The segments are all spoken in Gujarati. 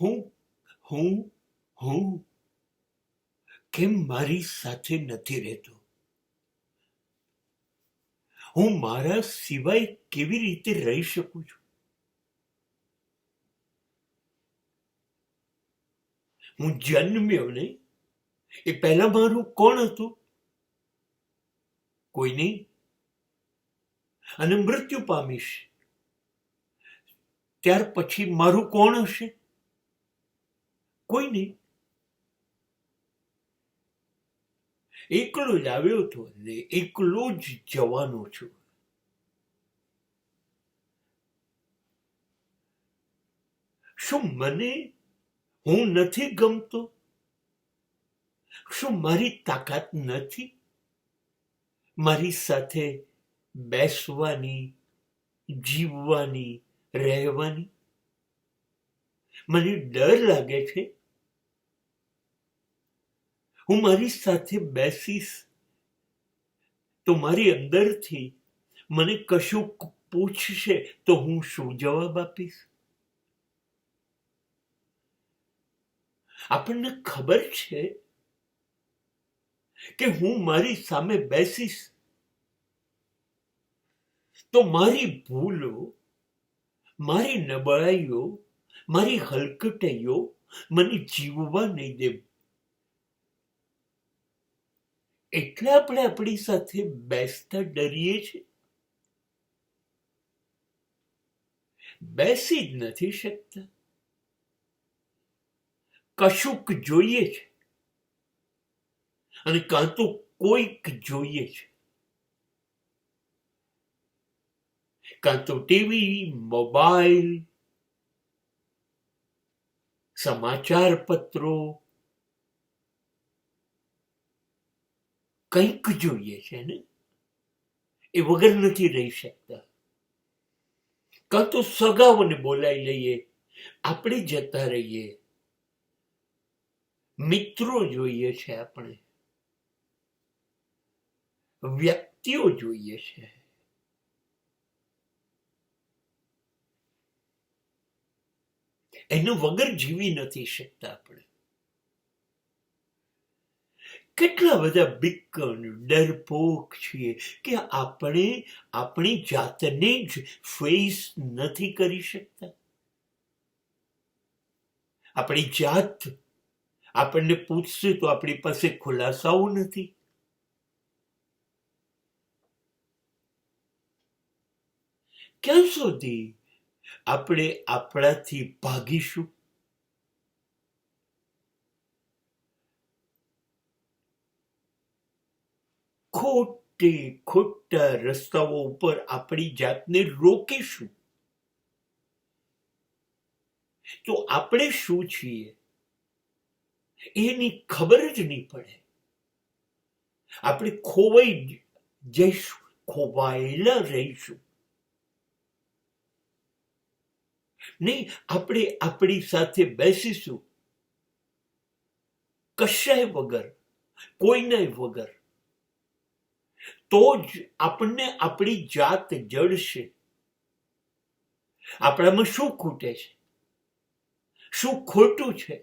હું હું હું કેમ મારી સાથે નથી રહેતો? હું મારા સિવાય કેવી રીતે રહી શકું છું? હું જન્મ્યો ને એ પહેલા મારું કોણ હતું? કોઈ નહીં. અને મૃત્યુ પામીશ ત્યાર પછી મારું કોણ હશે? કોઈ નહીં. એકલો જ આવ્યો હતો ને એકલો જ જવાનો છું. શું મને હું નથી ગમતો? શું મારી તાકાત નથી મારી સાથે બેસવાની, જીવવાની, રહેવાની? મને ડર લાગે છે. હું મારી સાથે બેસીશ તો મારી અંદરથી મને કશું પૂછશે તો હું શું જવાબ આપીશ? આપણને ખબર છે કે હું મારી સામે બેસીશ તો મારી ભૂલો, મારી નબળાઈઓ, મારી હલકટાઈઓ મને જીવવા નહીં દે. એટલે આપણે આપણી સાથે બેસતા ડરીએ છીએ. બેસી જ નથી શકતા. કશુંક જોઈએ છે અને કાં તો કોઈક જોઈએ છે. કાં તો ટીવી, મોબાઈલ, સમાચાર પત્રો, કંઈક જોઈએ છે ને એ વગર નથી રહી શકતા. કાં તો સગાઓને બોલાવી લઈએ, આપણે જતા રહીએ. મિત્રો જોઈએ છે, આપણે વ્યક્તિઓ જોઈએ છે. એનો વગર જીવી નથી શકતા આપણે. કેટલા બધા બિકન, ડરપોક છીએ કે આપણે આપણી જાતને જ ફેસ નથી કરી શકતા. આપણી જાત આપણને પૂછશે તો આપણી પાસે ખુલાસાઓ નથી. ક્યાં સુધી આપણે આપણાથી ભાગીશું? ખોટા રસ્તાઓ ઉપર આપણી જાતને રોકીશું તો આપણે શું છીએ એની ખબર જ નહીં પડે. આપણે ખોવાઈ જઈશું, ખોવાયેલા રહીશું. નહીં, આપણે આપણી સાથે બેસીશું કશાય વગર, કોઈના વગર, તો જ આપણને આપણી જાત જડશે. આપણામાં શું ખૂટે છે, શું ખોટું છે,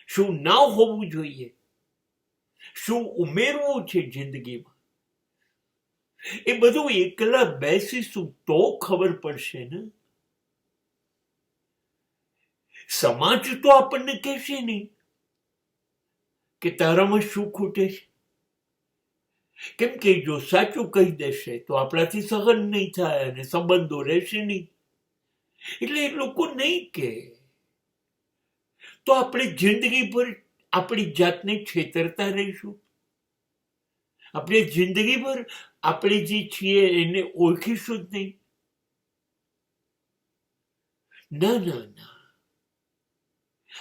શું ના હોવું જોઈએ, શું ઉમેરવું છે જિંદગીમાં, એ બધું એકલા બેસીશું તો ખબર પડશે ને. સમાજ તો આપણને કહેશે નહીં કે તારામાં શું ખૂટે છે, કેમ કે જો સાચું કહી દેશે તો આપણાથી સહન નહીં થાય અને સંબંધો રહેશે નહીં. એટલે એ લોકો નહીં કે તો આપણે જિંદગી ભર આપણી જાતને છેતરતા રહીશું. આપણે જિંદગી ભર આપણે જે છીએ એને ઓળખીશું જ નહીં. ના ના ના,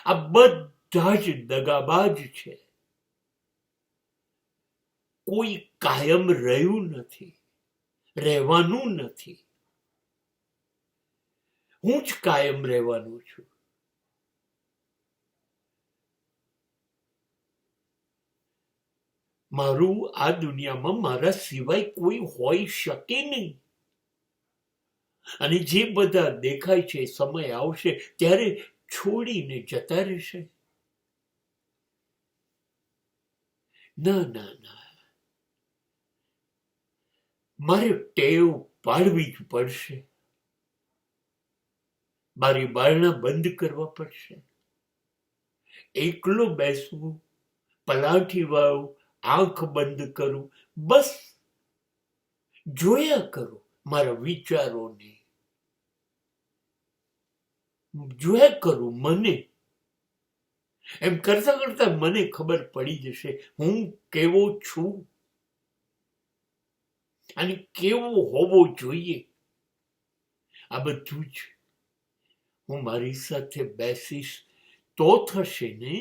આ બધા જ દગાબાજ છે. કોઈ કાયમ રહ્યું નથી, રહેવાનું નથી. હું જ કાયમ રહેવાનું છું. મારું આ દુનિયામાં મારા સિવાય કોઈ હોઈ શકે નહીં. અને જે બધા દેખાય છે, સમય આવશે ત્યારે છોડીને જતા રહેશે? ના ના ના, મારે ટેવ પાડવી જ પડશે. મારી બારણા બંધ કરવા પડશે. એકલો બેસવું, પલાઠી વાળું, આંખ બંધ કરું, બસ જોયા કરું મારા વિચારોને, જોયા કરું મને. એમ કરતા કરતા મને ખબર પડી જશે હું કેવો છું અને કેવો હોવો જોઈએ. આ બધું જ હું મારી સાથે બેસીશ તો થશે ને.